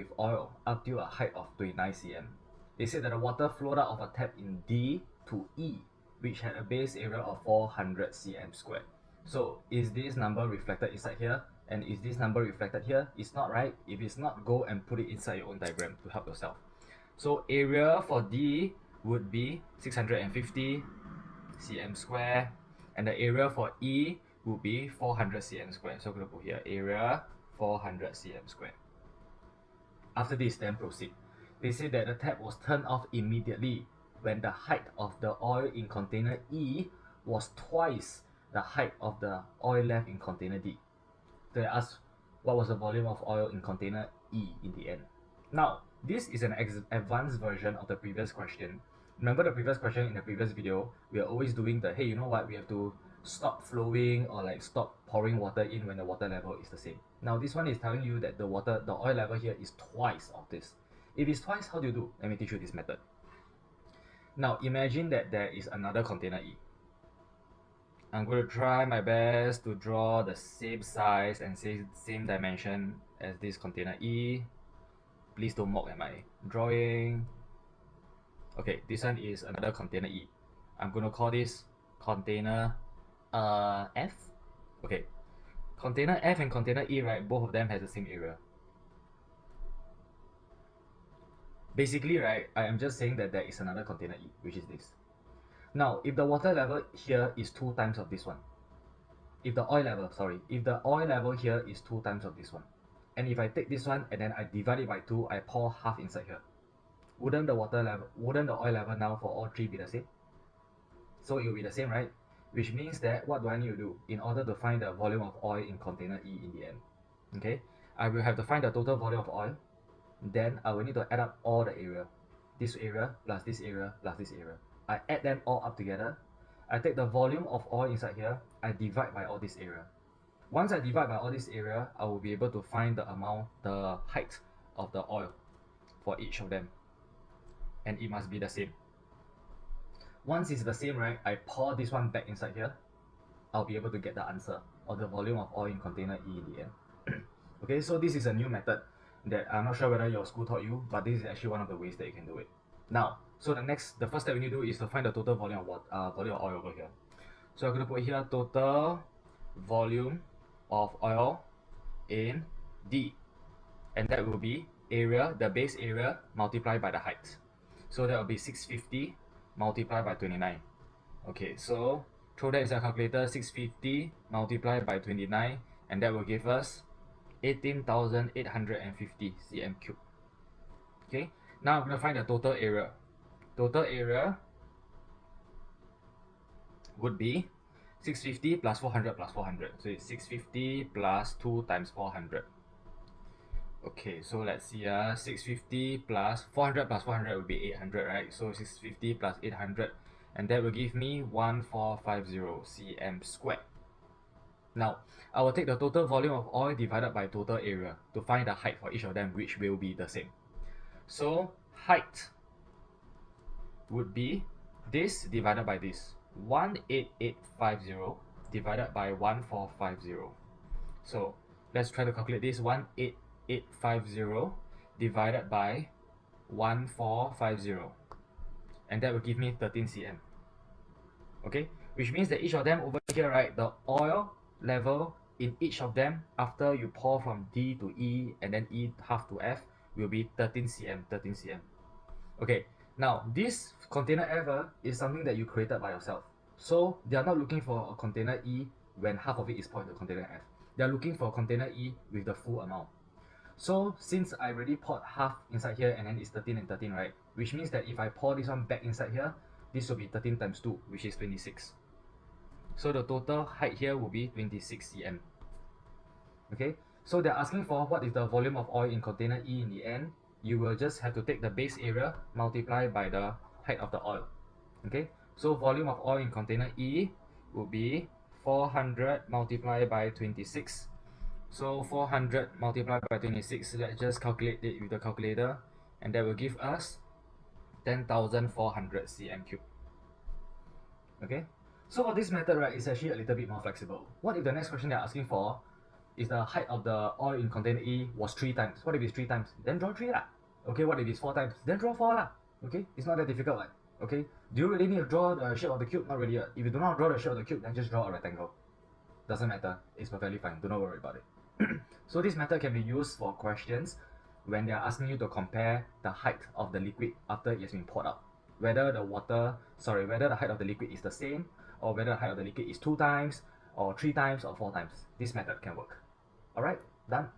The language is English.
with oil up to a height of 29 cm. They said that the water flowed out of a tap in D to E, which had a base area of 400 cm squared. So is this number reflected inside here? And is this number reflected here? It's not, right? If it's not, go and put it inside your own diagram to help yourself. So area for D would be 650 cm square, and the area for E would be 400 cm square. So I'm going to put here area 400 cm square. After this, then proceed. They say that the tap was turned off immediately when the height of the oil in container E was twice the height of the oil left in container D. They ask what was the volume of oil in container E in the end. Now, this is an advanced version of the previous question. Remember the previous question in the previous video, we are always doing the, hey, you know what, we have to stop flowing or like stop pouring water in when the water level is the same. Now this one is telling you that the oil level here is twice of this. If it's twice, how do you do? Let me teach you this method. Now imagine that there is another container E. I'm going to try my best to draw the same size and same dimension as this container E. Please don't mock at my drawing. Okay, this one is another container E. I'm going to call this container F. Okay, container F and container E, right, both of them has the same area. Basically, right, I am just saying that there is another container E, which is this. Now, if the water level here is 2 times of this one, if the oil level here is 2 times of this one, and if I take this one and then I divide it by 2, I pour half inside here, wouldn't the oil level now for all three be the same? So it will be the same, right? Which means that what do I need to do in order to find the volume of oil in container E in the end? Okay, I will have to find the total volume of oil. Then I will need to add up all the area. This area plus this area plus this area. I add them all up together. I take the volume of oil inside here. I divide by all this area. Once I divide by all this area, I will be able to find the amount, the height of the oil for each of them. And it must be the same. Once it's the same, right, I pour this one back inside here. I'll be able to get the answer of the volume of oil in container E in the end. Okay, so this is a new method that I'm not sure whether your school taught you, but this is actually one of the ways that you can do it. Now, so the first step we need to do is to find the total volume of oil over here. So I'm going to put here total volume of oil in D, and that will be area, the base area multiplied by the height. So that will be 650 multiplied by 29. Okay, so throw that inside calculator, 650 multiplied by 29, and that will give us 18,850 cm cube. Okay, now I'm going to find the total area. Total area would be 650 plus 400 plus 400. So it's 650 plus 2 times 400. Okay, so let's see, 650 plus 400 plus 400 would be 800, right? So 650 plus 800, and that will give me 1450 cm squared. Now, I will take the total volume of oil divided by total area to find the height for each of them, which will be the same. So height would be this divided by this, 18850 divided by 1450. So let's try to calculate this. 18850 divided by 1450, and that will give me 13 cm. Okay, which means that each of them over here, right, the oil level in each of them after you pour from D to E and then E half to F will be 13 cm. Okay, now this container F is something that you created by yourself. So they are not looking for a container E when half of it is poured into container F. They are looking for a container E with the full amount. So since I already poured half inside here and then it's 13 and 13, right? Which means that if I pour this one back inside here, this will be 13 times 2, which is 26. So the total height here will be 26 cm. Okay, so they're asking for what is the volume of oil in container E in the end. You will just have to take the base area multiplied by the height of the oil. Okay, so volume of oil in container E will be 400 multiplied by 26. So 400 multiplied by 26, let's just calculate it with the calculator, and that will give us 10,400 cm cube. Okay, so for this method, right, is actually a little bit more flexible. What if the next question they're asking for is the height of the oil in container A was 3 times. What if it's 3 times? Then draw 3 lah. Okay, what if it's 4 times? Then draw 4 lah. Okay, it's not that difficult, like. Okay, do you really need to draw the shape of the cube? Not really. If you do not draw the shape of the cube, then just draw a rectangle. Doesn't matter. It's perfectly fine. Do not worry about it. So this method can be used for questions when they are asking you to compare the height of the liquid after it has been poured out. Whether the height of the liquid is the same, or whether the height of the liquid is 2 times, or 3 times, or 4 times. This method can work. Alright, done.